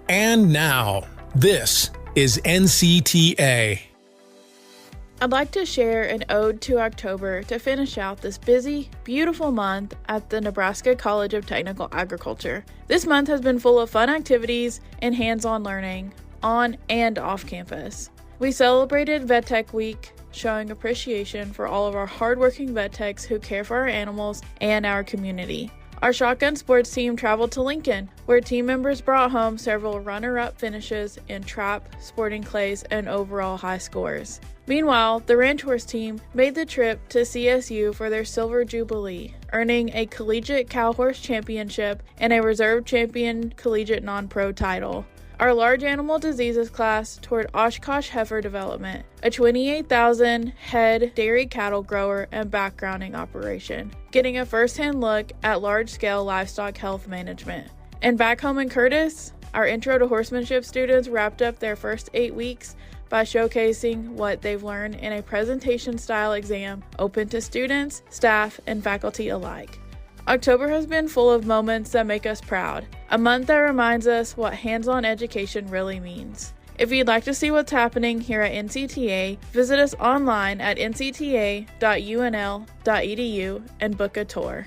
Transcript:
And now, this is NCTA. I'd like to share an ode to October to finish out this busy, beautiful month at the Nebraska College of Technical Agriculture. This month has been full of fun activities and hands-on learning, on and off campus. We celebrated Vet Tech Week, showing appreciation for all of our hardworking vet techs who care for our animals and our community. Our shotgun sports team traveled to Lincoln, where team members brought home several runner-up finishes in trap, sporting clays, and overall high scores. Meanwhile, the Ranch Horse team made the trip to CSU for their Silver Jubilee, earning a Collegiate Cow Horse Championship and a Reserve Champion Collegiate Non-Pro title. Our large animal diseases class toured Oshkosh Heifer Development, a 28,000 head dairy cattle grower and backgrounding operation, getting a first-hand look at large-scale livestock health management. And back home in Curtis, our Intro to Horsemanship students wrapped up their first 8 weeks by showcasing what they've learned in a presentation-style exam open to students, staff, and faculty alike. October has been full of moments that make us proud, a month that reminds us what hands-on education really means. If you'd like to see what's happening here at NCTA, visit us online at ncta.unl.edu and book a tour.